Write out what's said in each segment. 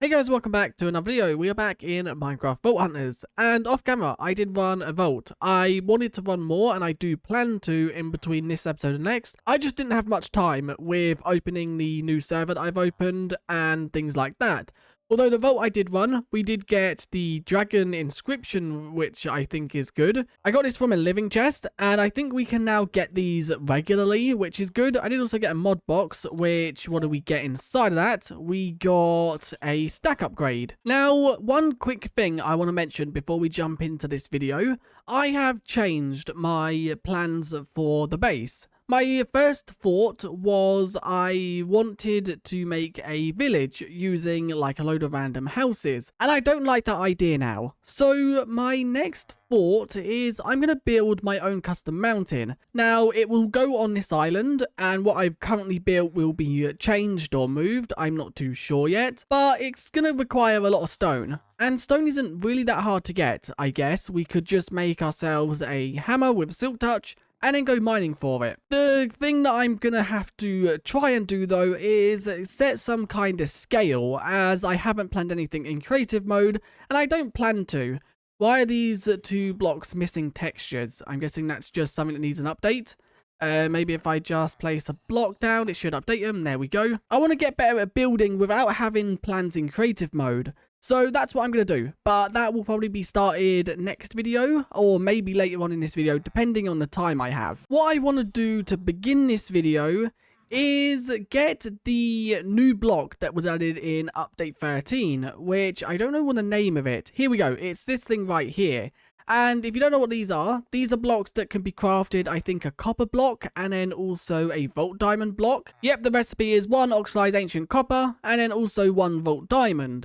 Hey guys, welcome back to another video. We are back in Minecraft Vault Hunters, and off camera I did run a vault. I wanted to run more, and I do plan to in between this episode and next. I just didn't have much time with opening the new server that I've opened and things like that. Although the vault I did run, we did get the dragon inscription, which I think is good. I got this from a living chest, and I think we can now get these regularly, which is good. I did also get a mod box, which, what do we get inside of that? We got a stack upgrade. Now, one quick thing I want to mention before we jump into this video. I have changed my plans for the base. My first thought was I wanted to make a village using like a load of random houses, and I don't like that idea now. So my next thought is I'm going to build my own custom mountain. Now it will go on this island, and what I've currently built will be changed or moved. I'm not too sure yet, but it's going to require a lot of stone. And stone isn't really that hard to get, I guess. We could just make ourselves a hammer with silk touch and then go mining for it. The thing that I'm gonna have to try and do though is set some kind of scale, as I haven't planned anything in creative mode, and I don't plan to. Why are these two blocks missing textures? I'm guessing that's just something that needs an update. Maybe if I just place a block down, it should update them. There we go. I want to get better at building without having plans in creative mode. So that's what I'm going to do, but that will probably be started next video, or maybe later on in this video, depending on the time I have. What I want to do to begin this video is get the new block that was added in update 13, which I don't know what the name of it. Here we go. It's this thing right here. And if you don't know what these are blocks that can be crafted, I think a copper block and then also a vault diamond block. Yep, the recipe is 1 oxidized ancient copper and then also 1 vault diamond.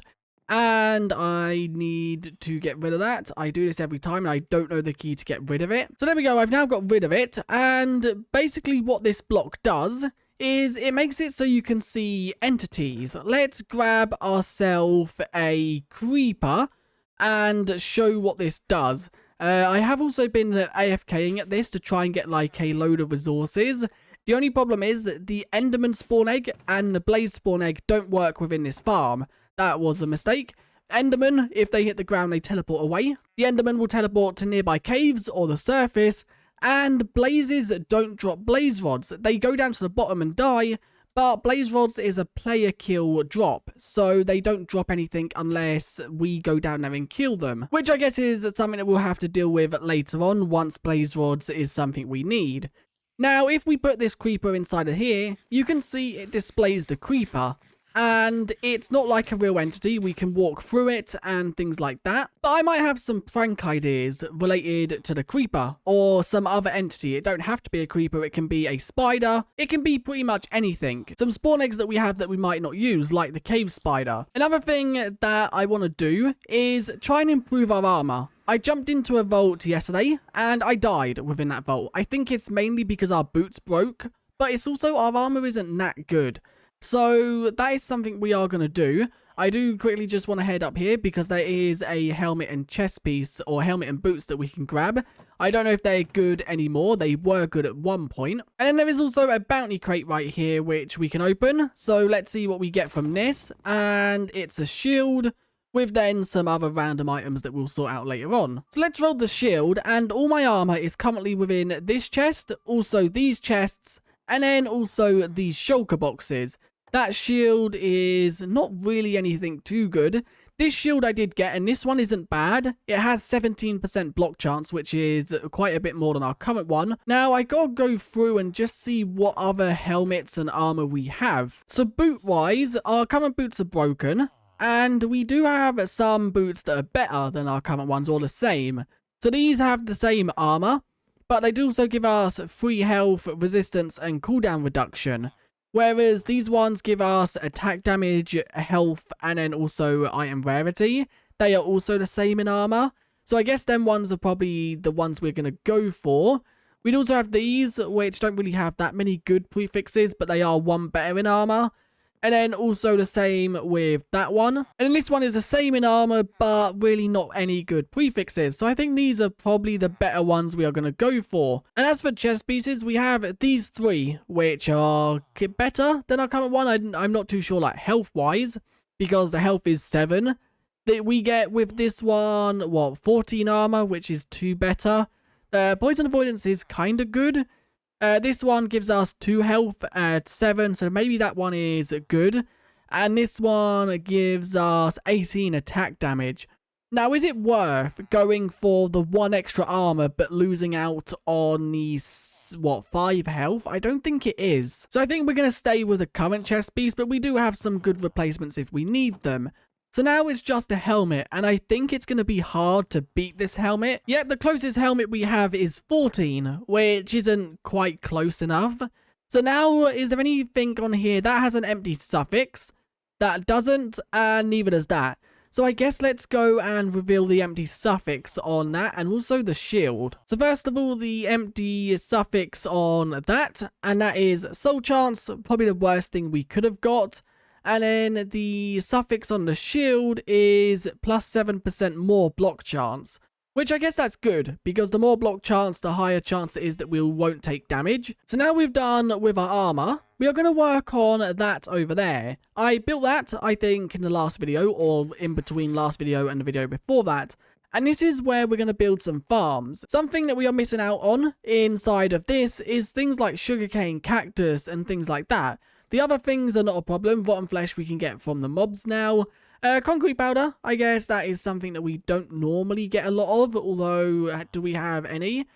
And I need to get rid of that. I do this every time and I don't know the key to get rid of it. So there we go. I've now got rid of it. And basically what this block does is it makes it so you can see entities. Let's grab ourselves a creeper and show what this does. I have also been AFKing at this to try and get like a load of resources. The only problem is that the Enderman spawn egg and the Blaze spawn egg don't work within this farm. That was a mistake. Enderman, if they hit the ground, they teleport away. The Enderman will teleport to nearby caves or the surface. And Blazes don't drop blaze rods. They go down to the bottom and die. But blaze rods is a player kill drop. So they don't drop anything unless we go down there and kill them. Which I guess is something that we'll have to deal with later on once blaze rods is something we need. Now, if we put this creeper inside of here, you can see it displays the creeper. And it's not like a real entity. We can walk through it and things like that. But I might have some prank ideas related to the creeper or some other entity. It don't have to be a creeper. It can be a spider. It can be pretty much anything. Some spawn eggs that we have that we might not use, like the cave spider. Another thing that I want to do is try and improve our armor. I jumped into a vault yesterday and I died within that vault. I think it's mainly because our boots broke, but it's also our armor isn't that good. So that is something we are going to do. I do quickly just want to head up here because there is a helmet and chest piece or helmet and boots that we can grab. I don't know if they're good anymore. They were good at one point. And then there is also a bounty crate right here which we can open. So let's see what we get from this. And it's a shield with then some other random items that we'll sort out later on. So let's roll the shield, and all my armor is currently within this chest, also these chests, and then also these shulker boxes. That shield is not really anything too good. This shield I did get, and this one isn't bad. It has 17% block chance, which is quite a bit more than our current one. Now, I gotta go through and just see what other helmets and armor we have. So boot-wise, our current boots are broken, and we do have some boots that are better than our current ones, or the same. So these have the same armor, but they do also give us free health, resistance, and cooldown reduction. Whereas these ones give us attack damage, health, and then also item rarity. They are also the same in armor. So I guess them ones are probably the ones we're going to go for. We'd also have these, which don't really have that many good prefixes, but they are one better in armor. And then also the same with that one. And then this one is the same in armor, but really not any good prefixes. So I think these are probably the better ones we are going to go for. And as for chest pieces, we have these three, which are better than our current one. I'm not too sure, like, health-wise. because the health is 7. That we get with this one, what, 14 armor, which is 2 better. Poison avoidance is kind of good. This one gives us 2 health at 7, so maybe that one is good. And this one gives us 18 attack damage. Now, is it worth going for the 1 extra armor but losing out on the, 5 health? I don't think it is. So I think we're going to stay with the current chest piece, but we do have some good replacements if we need them. So now it's just a helmet, and I think it's going to be hard to beat this helmet. Yep, the closest helmet we have is 14, which isn't quite close enough. So now, is there anything on here that has an empty suffix? That doesn't, and neither does that. So I guess let's go and reveal the empty suffix on that, and also the shield. So first of all, the empty suffix on that, and that is soul chance, probably the worst thing we could have got. And then the suffix on the shield is plus 7% more block chance. Which I guess that's good, because the more block chance, the higher chance it is that we won't take damage. So now we've done with our armor, we are going to work on that over there. I built that, I think, in the last video, or in between last video and the video before that. And this is where we're going to build some farms. Something that we are missing out on inside of this is things like sugarcane, cactus, and things like that. The other things are not a problem. Rotten flesh we can get from the mobs now. Concrete powder, I guess that is something that we don't normally get a lot of, although do we have any?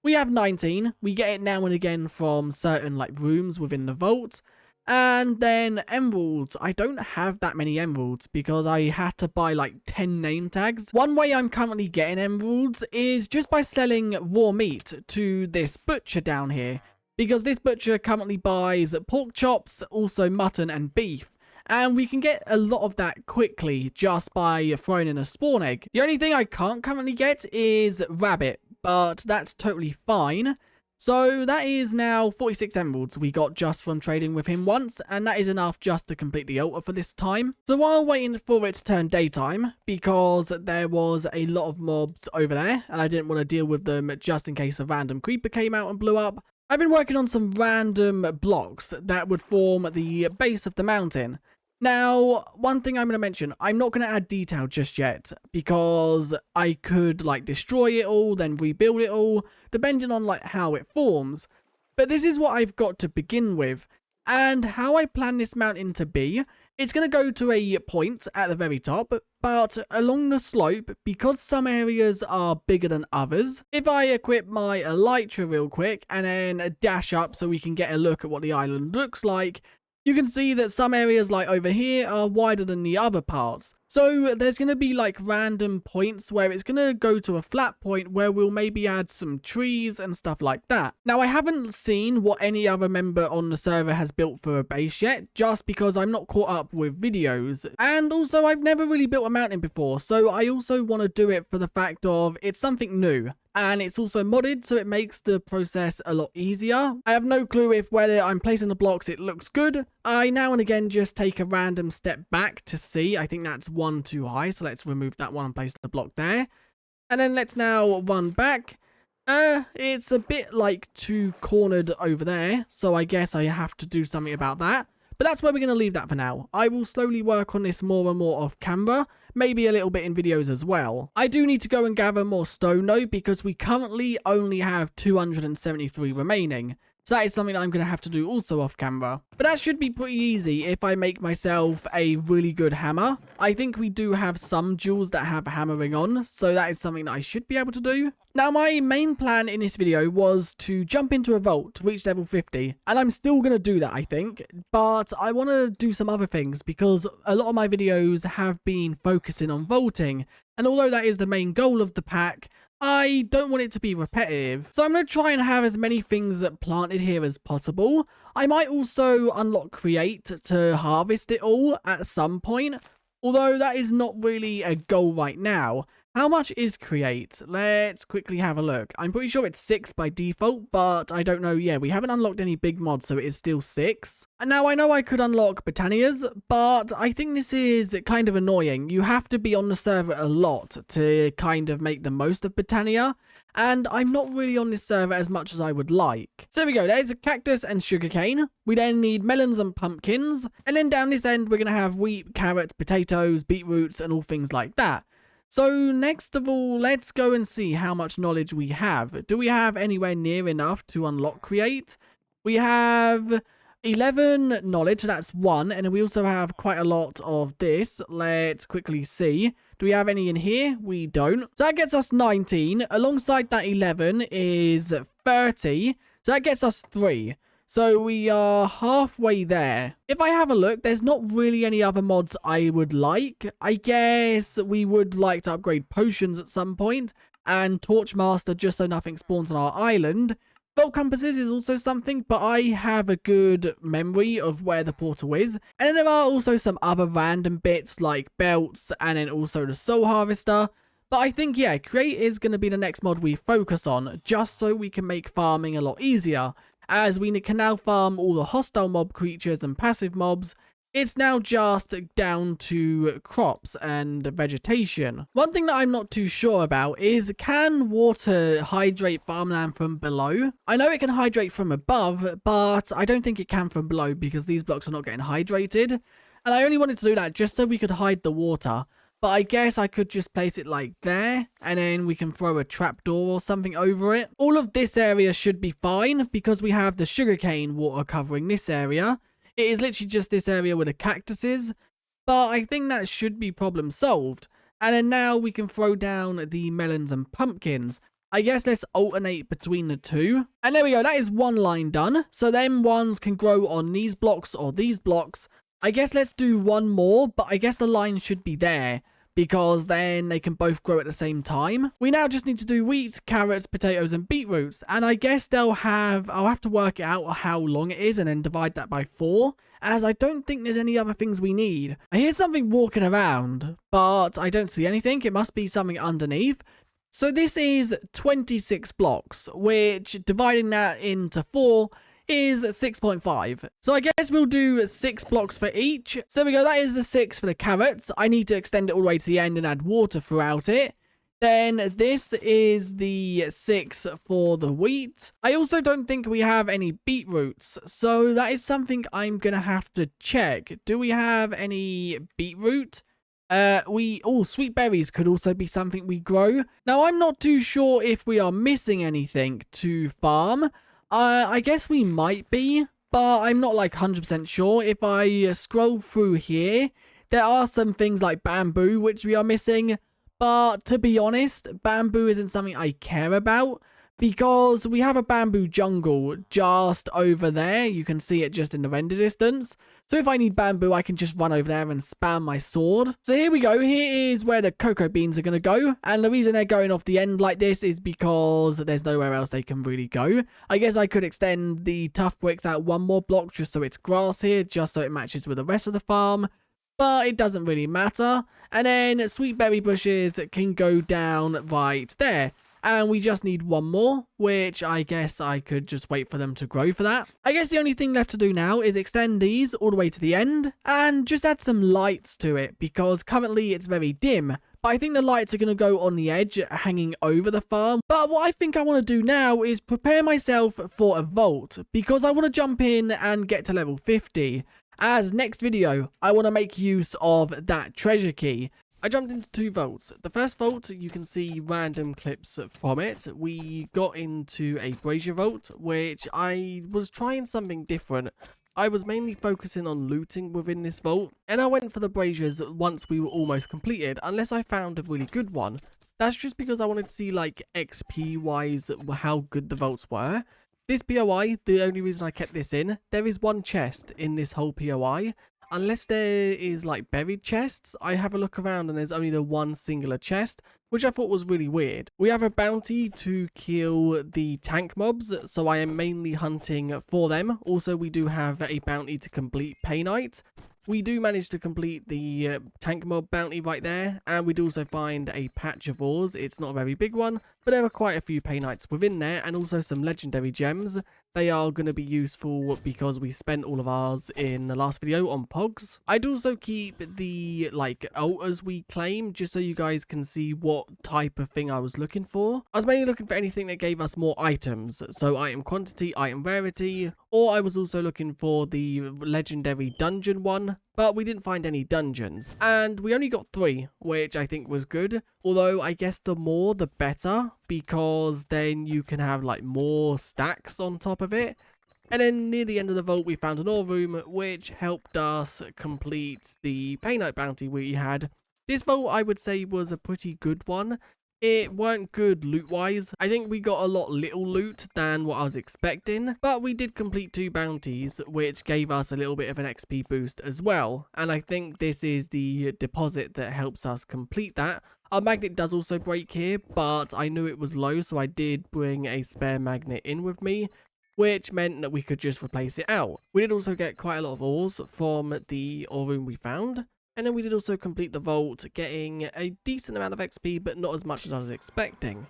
We have 19. We get it now and again from certain like rooms within the vault. And then emeralds. I don't have that many emeralds because I had to buy like 10 name tags. One way I'm currently getting emeralds is just by selling raw meat to this butcher down here. Because this butcher currently buys pork chops, also mutton and beef. And we can get a lot of that quickly just by throwing in a spawn egg. The only thing I can't currently get is rabbit, but that's totally fine. So that is now 46 emeralds we got just from trading with him once, and that is enough just to complete the altar for this time. So while waiting for it to turn daytime, because there was a lot of mobs over there, and I didn't want to deal with them just in case a random creeper came out and blew up, I've been working on some random blocks that would form the base of the mountain. Now, one thing I'm going to mention, I'm not going to add detail just yet, because I could, like, destroy it all, then rebuild it all, depending on, like, how it forms. But this is what I've got to begin with, and how I plan this mountain to be. It's going to go to a point at the very top, but along the slope, because some areas are bigger than others. If I equip my elytra real quick and then dash up so we can get a look at what the island looks like, you can see that some areas like over here are wider than the other parts. So there's going to be like random points where it's going to go to a flat point where we'll maybe add some trees and stuff like that. Now I haven't seen what any other member on the server has built for a base yet, just because I'm not caught up with videos. And also I've never really built a mountain before, so I also want to do it for the fact of it's something new. And it's also modded, so it makes the process a lot easier. I have no clue if whether I'm placing the blocks it looks good. I now and again just take a random step back to see. I think that's one too high, so let's remove that one and place the block there. And then let's now run back. It's a bit like too cornered over there, so I guess I have to do something about that. But that's where we're going to leave that for now. I will slowly work on this more and more off camera, maybe a little bit in videos as well. I do need to go and gather more stone though, because we currently only have 273 remaining. So that is something I'm going to have to do also off camera. But that should be pretty easy if I make myself a really good hammer. I think we do have some jewels that have hammering on, so that is something that I should be able to do. Now my main plan in this video was to jump into a vault to reach level 50, and I'm still going to do that I think, but I want to do some other things because a lot of my videos have been focusing on vaulting, and although that is the main goal of the pack, I don't want it to be repetitive, so I'm going to try and have as many things planted here as possible. I might also unlock create to harvest it all at some point, although that is not really a goal right now. How much is create? Let's quickly have a look. I'm pretty sure it's 6 by default, but I don't know. Yeah, we haven't unlocked any big mods, so it is still 6. And now I know I could unlock Botanias, but I think this is kind of annoying. You have to be on the server a lot to kind of make the most of Botania. and I'm not really on this server as much as I would like. So there we go, there's a cactus and sugarcane. We then need melons and pumpkins, and then down this end we're going to have wheat, carrots, potatoes, beetroots, and all things like that. So next of all, let's go and see how much knowledge we have. Do we have anywhere near enough to unlock create? We have 11 knowledge, so that's 1, and then we also have quite a lot of this. Let's quickly see. Do we have any in here? We don't. So that gets us 19. Alongside that 11 is 30. So that gets us 3. So we are halfway there. If I have a look, there's not really any other mods I would like. I guess we would like to upgrade potions at some point, and Torchmaster just so nothing spawns on our island. Belt compasses is also something, but I have a good memory of where the portal is. And then there are also some other random bits like belts and then also the soul harvester. But I think, yeah, create is going to be the next mod we focus on, just so we can make farming a lot easier. As we can now farm all the hostile mob creatures and passive mobs, it's now just down to crops and vegetation. One thing that I'm not too sure about is, can water hydrate farmland from below? I know it can hydrate from above, but I don't think it can from below because these blocks are not getting hydrated. And I only wanted to do that just so we could hide the water. But I guess I could just place it like there, and then we can throw a trapdoor or something over it. All of this area should be fine because we have the sugarcane water covering this area. It is literally just this area with the cactuses, but I think that should be problem solved. And then now we can throw down the melons and pumpkins. I guess let's alternate between the two. And there we go, that is one line done. So then ones can grow on these blocks or these blocks. I guess let's do one more, but I guess the line should be there, because then they can both grow at the same time. We now just need to do wheat, carrots, potatoes, and beetroots. And I guess I'll have to work out how long it is and then divide that by 4, as I don't think there's any other things we need. I hear something walking around, but I don't see anything. It must be something underneath. So this is 26 blocks, which dividing that into 4 is 6.5. So I guess we'll do 6 blocks for each. So there we go, that is the 6 for the carrots. I need to extend it all the way to the end and add water throughout it. Then this is the 6 for the wheat. I also don't think we have any beetroots, so that is something I'm gonna have to check. Do we have any beetroot? Sweet berries could also be something we grow. Now I'm not too sure if we are missing anything to farm. I guess we might be, but I'm not like 100% sure. If I scroll through here, there are some things like bamboo which we are missing, but to be honest, bamboo isn't something I care about because we have a bamboo jungle just over there. You can see it just in the render distance. So if I need bamboo, I can just run over there and spam my sword. So here we go. Here is where the cocoa beans are going to go. And the reason they're going off the end like this is because there's nowhere else they can really go. I guess I could extend the tough bricks out one more block just so it's grass here, just so it matches with the rest of the farm. But it doesn't really matter. And then sweet berry bushes can go down right there. And we just need one more, which I guess I could just wait for them to grow for that. I guess the only thing left to do now is extend these all the way to the end and just add some lights to it because currently it's very dim. But I think the lights are going to go on the edge hanging over the farm. But what I think I want to do now is prepare myself for a vault because I want to jump in and get to level 50. As next video, I want to make use of that treasure key. I jumped into 2 vaults. The first vault, you can see random clips from it. We got into a brazier vault, which I was trying something different. I was mainly focusing on looting within this vault, and I went for the braziers once we were almost completed, unless I found a really good one. That's just because I wanted to see, like, XP wise, how good the vaults were. This POI, the only reason I kept this in, there is 1 chest in this whole POI. Unless there is like buried chests, I have a look around and there's only the 1 singular chest, which I thought was really weird. We have a bounty to kill the tank mobs, so I am mainly hunting for them. Also, we do have a bounty to complete Pay Night. We do manage to complete the tank mob bounty right there, and we'd also find a patch of ores. It's not a very big one, but there are quite a few Pay Nights within there, and also some legendary gems they are going to be useful because we spent all of ours in the last video on Pogs. I'd also keep the alters we claim just so you guys can see what type of thing I was looking for. I was mainly looking for anything that gave us more items, so item quantity, item rarity, or I was also looking for the legendary dungeon one, but we didn't find any dungeons, and we only got 3, which I think was good, although I guess the more the better, because then you can have more stacks on top of it. And then near the end of the vault we found an ore room, which helped us complete the Pay Night bounty we had. This vault I would say was a pretty good one. It weren't good loot wise. I think we got a lot little loot than what I was expecting, but we did complete 2 bounties, which gave us a little bit of an XP boost as well. And I think this is the deposit that helps us complete that. Our magnet does also break here, but I knew it was low, so I did bring a spare magnet in with me, which meant that we could just replace it out. We did also get quite a lot of ores from the ore room we found. And then we did also complete the vault, getting a decent amount of XP, but not as much as I was expecting.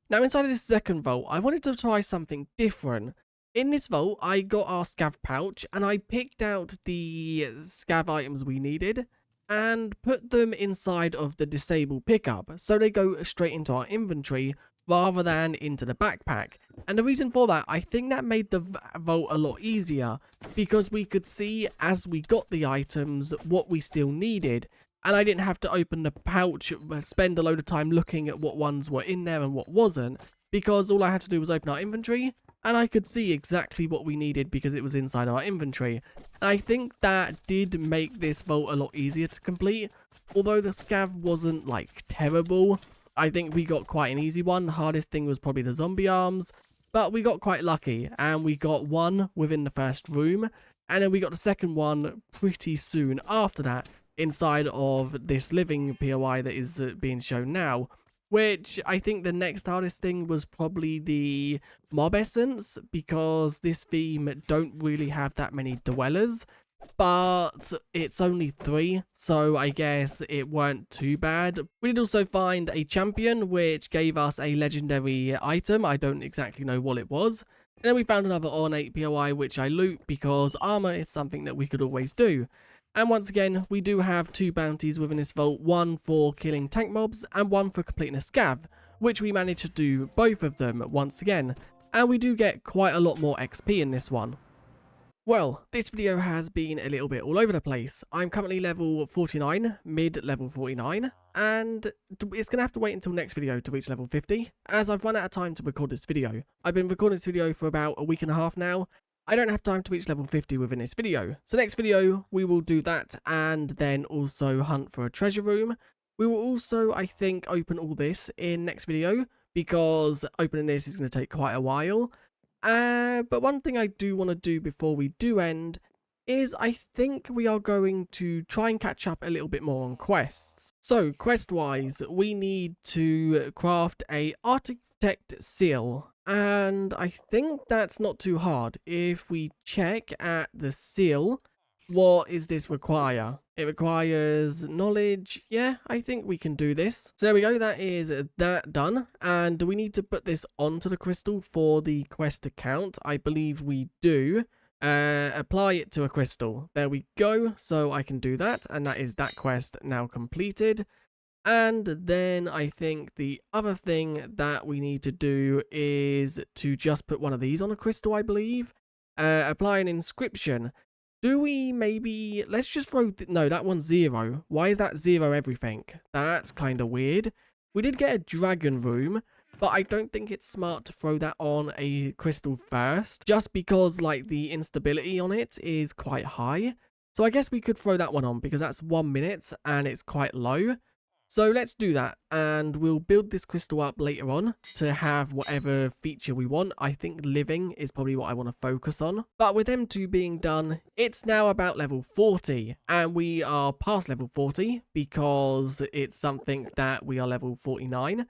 Now inside of this second vault, I wanted to try something different. In this vault, I got our scav pouch, and I picked out the scav items we needed, and put them inside of the disable pickup, so they go straight into our inventory, rather than into the backpack. And the reason for that, I think that made the vault a lot easier, because we could see as we got the items what we still needed, and I didn't have to open the pouch, spend a load of time looking at what ones were in there and what wasn't, because all I had to do was open our inventory and I could see exactly what we needed because it was inside our inventory. And I think that did make this vault a lot easier to complete, although the scav wasn't terrible. I think we got quite an easy one. The hardest thing was probably the zombie arms, but we got quite lucky and we got one within the first room, and then we got the second one pretty soon after that inside of this living POI that is being shown now, which I think the next hardest thing was probably the mob essence, because this theme don't really have that many dwellers. But it's only 3, so I guess it weren't too bad. We did also find a champion, which gave us a legendary item. I don't exactly know what it was. And then we found another ornate POI, which I loot because armor is something that we could always do. And once again, we do have 2 bounties within this vault, one for killing tank mobs and one for completing a scav, which we managed to do both of them once again. And we do get quite a lot more XP in this one. Well, this video has been a little bit all over the place. I'm currently level 49, mid-level 49, and it's going to have to wait until next video to reach level 50, as I've run out of time to record this video. I've been recording this video for about a week and a half now. I don't have time to reach level 50 within this video. So next video, we will do that, and then also hunt for a treasure room. We will also, I think, open all this in next video, because opening this is going to take quite a while. But one thing I do want to do before we do end is I think we are going to try and catch up a little bit more on quests. So quest wise, we need to craft a architect seal, and I think that's not too hard. If we check at the seal, what does this require? It requires knowledge. Yeah, I think we can do this. So there we go, that is that done. And do we need to put this onto the crystal for the quest account? I believe we do. Apply it to a crystal. There we go. So I can do that, and that is that quest now completed. And then I think the other thing that we need to do is to just put one of these on a crystal, I believe. Apply an inscription. Do we maybe, let's just throw, no, that one's 0. Why is that 0 everything? That's kind of weird. We did get a dragon room, but I don't think it's smart to throw that on a crystal first, just because the instability on it is quite high. So I guess we could throw that one on because that's 1 minute and it's quite low. So let's do that, and we'll build this crystal up later on to have whatever feature we want. I think living is probably what I want to focus on. But with them 2 being done, it's now about level 40, and we are past level 40 because it's something that we are level 49.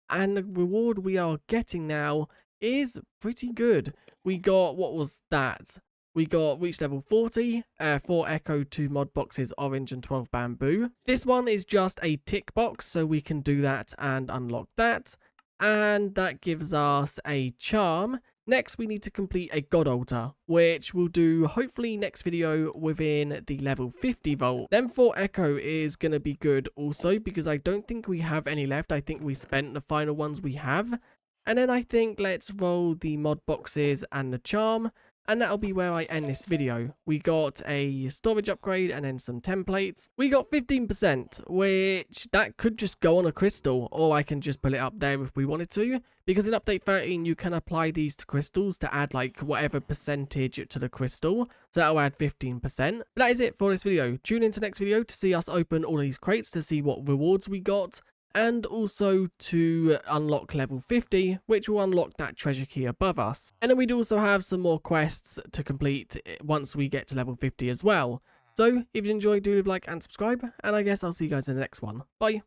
And the reward we are getting now is pretty good. We got, what was that? We got reached level 40, 4 echo, 2 mod boxes, orange and 12 bamboo. This one is just a tick box, so we can do that and unlock that. And that gives us a charm Next, we need to complete a god altar, which we'll do hopefully next video within the level 50 vault. Then for echo is going to be good also because I don't think we have any left. I think we spent the final ones we have. And then I think let's roll the mod boxes and the charm. And that'll be where I end this video. We got a storage upgrade and then some templates. We got 15%, which that could just go on a crystal, or I can just put it up there if we wanted to. Because in update 13, you can apply these to crystals to add like whatever percentage to the crystal. So that'll add 15%. But that is it for this video. Tune into the next video to see us open all these crates to see what rewards we got. And also to unlock level 50, which will unlock that treasure key above us. And then we'd also have some more quests to complete once we get to level 50 as well. So, if you enjoyed, do leave a like and subscribe, and I guess I'll see you guys in the next one. Bye!